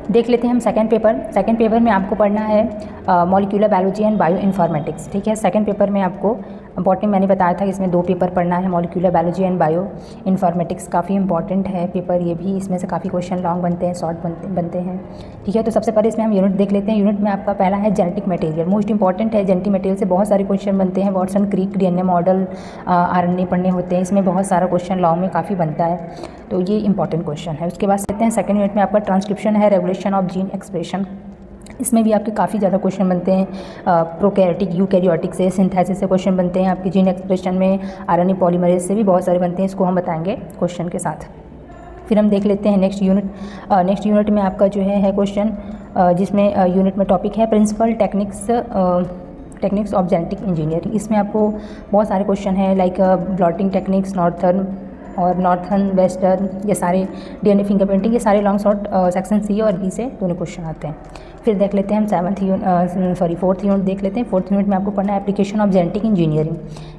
देख लेते हैं हम सेकंड पेपर में आपको पढ़ना है molecular biology and bio informatics. ठीक है, सेकंड पेपर में आपको बॉटनी मैंने बताया था, इसमें 2 पेपर पढ़ना है, molecular biology and bio informatics. काफ़ी इंपॉर्टेंट है पेपर ये भी, इसमें से काफ़ी क्वेश्चन लॉन्ग बनते हैं, शॉर्ट बनते हैं। ठीक है, तो सबसे पहले इसमें हम यूनिट देख लेते हैं। यूनिट में आपका पहला है जेनेटिक मटेरियल, मोस्ट इंपॉर्टेंट है। जेनेटिक मटेरियल से बहुत सारे क्वेश्चन बनते हैं, Watson Crick DNA model, RNA पढ़ने होते हैं, इसमें बहुत सारा क्वेश्चन लॉन्ग में काफ़ी बनता है, तो ये इंपॉर्टेंट क्वेश्चन है। उसके बाद लेते हैं सेकंड यूनिट में आपका ट्रांसक्रिप्शन है, रेगुलेशन ऑफ जीन एक्सप्रेशन। इसमें भी आपके काफ़ी ज़्यादा क्वेश्चन बनते हैं, प्रोकैरियोटिक यूकैरियोटिक से, सिंथेसिस से क्वेश्चन बनते हैं, आपकी जीन एक्सप्रेशन में आरएनए पॉलीमरेज से भी बहुत सारे बनते हैं, इसको हम बताएंगे क्वेश्चन के साथ। फिर हम देख लेते हैं नेक्स्ट यूनिट में आपका जो है क्वेश्चन, जिसमें यूनिट में टॉपिक है principle techniques of genetic engineering. इसमें आपको बहुत सारे क्वेश्चन हैं, like blotting techniques, northern western, ये सारे डीएनए फिंगरप्रिंटिंग, ये सारे लॉन्ग शॉर्ट सेक्शन सी और बी से दोनों क्वेश्चन आते हैं। फिर देख लेते हैं हम फोर्थ यूनिट देख लेते हैं। फोर्थ यूनिट में आपको पढ़ना है application of genetic engineering.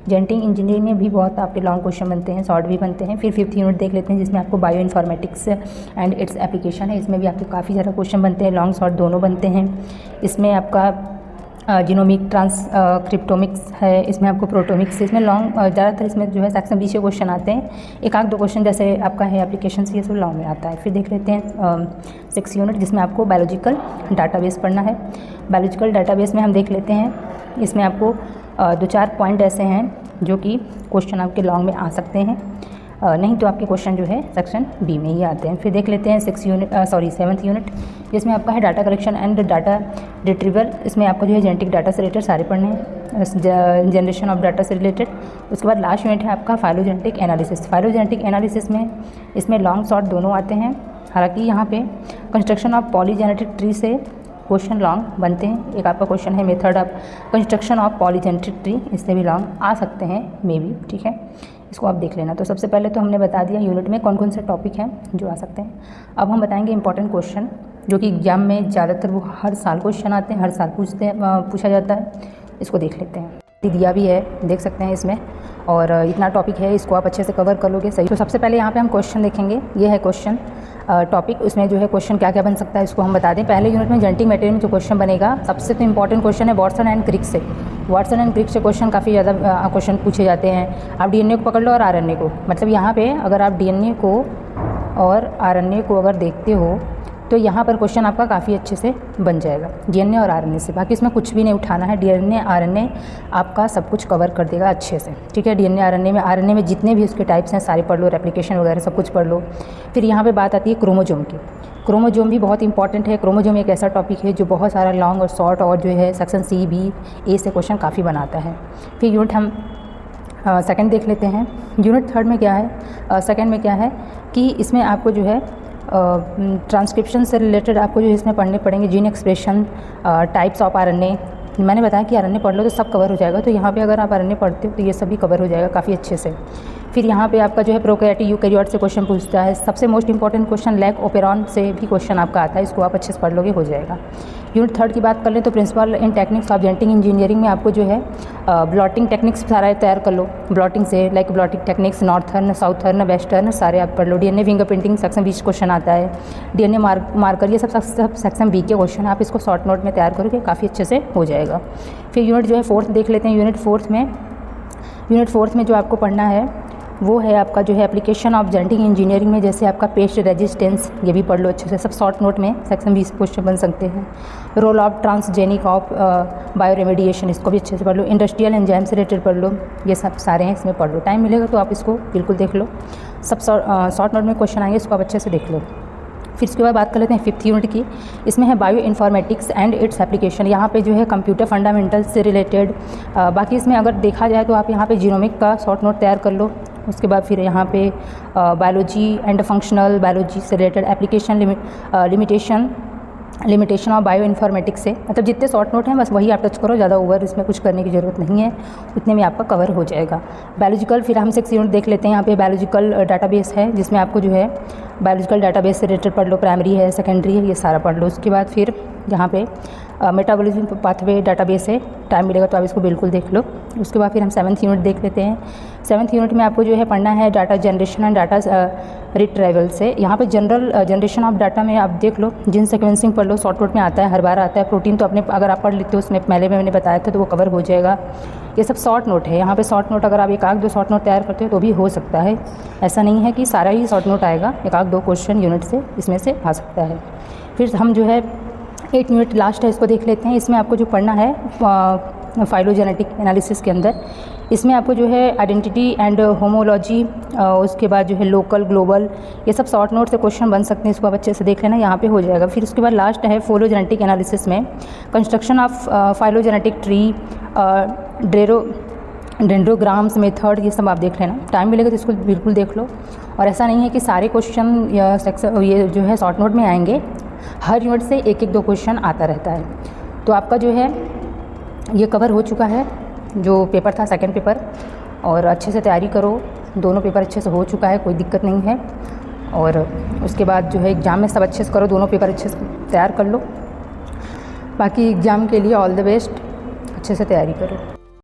Genetic engineering में भी बहुत आपके लॉन्ग क्वेश्चन बनते हैं, शॉर्ट भी बनते हैं। फिर फिफ्थ यूनिट देख लेते हैं, जिसमें आपको bio informatics and its application है। इसमें भी आपके काफ़ी ज़्यादा क्वेश्चन बनते हैं, लॉन्ग शॉर्ट दोनों बनते हैं। इसमें आपका जीनोमिक ट्रांसक्रिप्टोमिक्स है, इसमें आपको प्रोटोमिक्स, इसमें लॉन्ग ज़्यादातर इसमें जो है सेक्शन बी से क्वेश्चन आते हैं, एक आध 2 क्वेश्चन जैसे आपका है एप्लीकेशन से, ये सब लॉन्ग में आता है। फिर देख लेते हैं 6 यूनिट, जिसमें आपको बायोलॉजिकल डाटाबेस पढ़ना है। बायोलॉजिकल डाटाबेस में हम देख लेते हैं, इसमें आपको 2-4 पॉइंट ऐसे हैं जो कि क्वेश्चन आपके लॉन्ग में आ सकते हैं, नहीं तो आपके क्वेश्चन जो है सेक्शन बी में ही आते हैं। फिर देख लेते हैं 7th यूनिट, जिसमें आपका है data collection and data retrieval. इसमें आपको जो है जेनेटिक डाटा से रिलेटेड सारे पढ़ने हैं, जनरेशन ऑफ डाटा से रिलेटेड। उसके बाद लास्ट यूनिट है आपका फाइलोजेनेटिक एनालिसिस। फाइलोजेनेटिक एनालिसिस में इसमें लॉन्ग शॉर्ट दोनों आते हैं, हालांकि यहाँ पे कंस्ट्रक्शन ऑफ पॉलीजेनेटिक ट्री से क्वेश्चन लॉन्ग बनते हैं। एक आपका क्वेश्चन है method of construction of phylogenetic tree, इससे भी लॉन्ग आ सकते हैं मे बी। ठीक है, इसको आप देख लेना। तो सबसे पहले तो हमने बता दिया यूनिट में कौन कौन से टॉपिक हैं जो आ सकते हैं। अब हम बताएंगे इंपॉर्टेंट क्वेश्चन जो कि एग्जाम में ज़्यादातर वो हर साल क्वेश्चन आते हैं, हर साल पूछा जाता है, इसको देख लेते हैं। दिया भी है, देख सकते हैं इसमें, और इतना टॉपिक है, इसको आप अच्छे से कवर कर लोगे सही। तो सबसे पहले यहाँ पे हम क्वेश्चन देखेंगे, ये है क्वेश्चन टॉपिक। उसमें जो है क्वेश्चन क्या क्या बन सकता है इसको हम बता दें। पहले यूनिट में जेनेटिक मटेरियल में जो क्वेश्चन बनेगा, सबसे तो इंपॉर्टेंट क्वेश्चन है वाटसन एंड क्रिक से। वाटसन एंड क्रिक से क्वेश्चन काफ़ी ज़्यादा क्वेश्चन पूछे जाते हैं। आप डीएनए को पकड़ लो और आरएनए को, मतलब यहाँ पे अगर आप डीएनए को और आरएनए को अगर देखते हो तो यहाँ पर क्वेश्चन आपका काफ़ी अच्छे से बन जाएगा डीएनए और आरएनए से। बाकी इसमें कुछ भी नहीं उठाना है, डीएनए आरएनए आपका सब कुछ कवर कर देगा अच्छे से। ठीक है, डीएनए आरएनए में जितने भी उसके टाइप्स हैं सारे पढ़ लो, रेप्लिकेशन वगैरह सब कुछ पढ़ लो। फिर यहाँ पे बात आती है क्रोमोजोम की। क्रोमोजोम भी बहुत इंपॉर्टेंट है। क्रोमोजोम एक ऐसा टॉपिक है जो बहुत सारा लॉन्ग और शॉर्ट और जो है सेक्शन सी बी ए से क्वेश्चन काफ़ी बनाता है। फिर यूनिट हम सेकंड देख लेते हैं। यूनिट थर्ड में क्या है, सेकंड में क्या है कि इसमें आपको जो है ट्रांसक्रिप्शन से रिलेटेड आपको जो इसमें पढ़ने पड़ेंगे, gene expression, types of RNA. मैंने बताया कि आरएनए पढ़ लो तो सब कवर हो जाएगा, तो यहाँ पे अगर आप आरएनए पढ़ते हो तो ये सभी कवर हो जाएगा काफ़ी अच्छे से। फिर यहाँ पे आपका जो है प्रोकैरियोटिक यूकैरियोट से क्वेश्चन पूछता है। सबसे most important question lac operon से भी क्वेश्चन आपका आता है, इसको आप अच्छे से पढ़ लोगे, हो जाएगा। यूनिट थर्ड की बात कर लें तो principle in techniques of genetic engineering में आपको जो है ब्लॉटिंग टेक्निक्स सारा तैयार कर लो। ब्लॉटिंग से like blotting techniques northern, southern, western सारे आप पढ़ लो। DNA fingerprinting section B question आता है, डीएनए मार्कर, ये सब सेक्शन बी के क्वेश्चन आप इसको शॉर्ट नोट में तैयार करोगे, काफ़ी अच्छे से हो जाएगा। फिर यूनिट जो है फोर्थ देख लेते हैं। यूनिट फोर्थ में जो आपको पढ़ना है वो है आपका जो है एप्लीकेशन ऑफ जेनेटिक इंजीनियरिंग में, जैसे आपका पेस्ट रेजिस्टेंस, ये भी पढ़ लो अच्छे से, सब शॉर्ट नोट में सेक्शन 20 क्वेश्चन बन सकते हैं। Role of transgenic of bioremediation, इसको भी अच्छे से पढ़ लो। इंडस्ट्रियल एंजाइम से रिलेटेड पढ़ लो, ये सब सारे हैं, इसमें पढ़ लो। टाइम मिलेगा तो आप इसको बिल्कुल देख लो, सब शॉर्ट नोट में क्वेश्चन आएंगे, इसको आप अच्छे से देख लो। फिर इसके बाद बात कर लेते हैं फिफ्थ यूनिट की। इसमें है bio informatics and its application. यहाँ पे जो है कंप्यूटर फंडामेंटल्स से रिलेटेड, बाकी इसमें अगर देखा जाए तो आप यहाँ पे जीनोमिक का शॉर्ट नोट तैयार कर लो। उसके बाद फिर यहाँ पे बायोलॉजी एंड फंक्शनल बायोलॉजी से related application, limitation of bio informatics से, मतलब जितने शॉर्ट नोट हैं बस वही आप टच करो, ज़्यादा ओवर इसमें कुछ करने की ज़रूरत नहीं है, उतने में आपका कवर हो जाएगा। बायोलॉजिकल, फिर हम 6 यूनिट देख लेते हैं। यहाँ पे बायोलॉजिकल डाटाबेस है, जिसमें आपको जो है बायोलॉजिकल डाटाबेस से रिलेटेड पढ़ लो, प्राइमरी है, सेकेंडरी है, ये सारा पढ़ लो। उसके बाद फिर यहाँ पे मेटाबॉलिज्म पाथवे डाटाबेस है, टाइम मिलेगा तो आप इसको बिल्कुल देख लो। उसके बाद फिर हम 7th यूनिट देख लेते हैं। 7th यूनिट में आपको जो है पढ़ना है data generation and data retrieval से। यहाँ पे जनरल जनरेशन ऑफ डाटा में आप देख लो, जीन सीक्वेंसिंग पढ़ लो, शॉर्ट नोट में आता है, हर बार आता है। प्रोटीन तो अपने अगर आप पढ़ लेते हो उसमें पहले मैंने बताया था तो वो कवर हो जाएगा। ये सब शॉर्ट नोट है। यहाँ पे शॉर्ट नोट अगर आप एक आध दो शॉर्ट नोट तैयार करते हो तो भी हो सकता है, ऐसा नहीं है कि सारा ही शॉर्ट नोट आएगा, एक आध दो क्वेश्चन यूनिट से इसमें से आ सकता है। फिर हम जो है 8 यूनिट लास्ट है, इसको देख लेते हैं। इसमें आपको जो पढ़ना है फाइलोजेनेटिक एनालिसिस के अंदर, इसमें आपको जो है आइडेंटिटी एंड होमोलॉजी, उसके बाद जो है लोकल ग्लोबल, ये सब शॉर्ट नोट से क्वेश्चन बन सकते हैं, इसको आप अच्छे से देख लेना, यहाँ पे हो जाएगा। फिर उसके बाद लास्ट है फोलोजेनेटिक एनालिसिस में construction of phylogenetic tree, dendrograms method, ये सब आप देख लेना। टाइम मिलेगा तो इसको बिल्कुल देख लो। और ऐसा नहीं है कि सारे क्वेश्चन या सेक्शन ये जो है शॉर्ट नोट में आएंगे, हर यूनिट से एक एक दो क्वेश्चन आता रहता है। तो आपका जो है ये कवर हो चुका है जो पेपर था, सेकंड पेपर, और अच्छे से तैयारी करो। दोनों पेपर अच्छे से हो चुका है, कोई दिक्कत नहीं है। और उसके बाद जो है एग्ज़ाम में सब अच्छे से करो, दोनों पेपर अच्छे से तैयार कर लो। बाकी एग्ज़ाम के लिए ऑल द बेस्ट, अच्छे से तैयारी करो।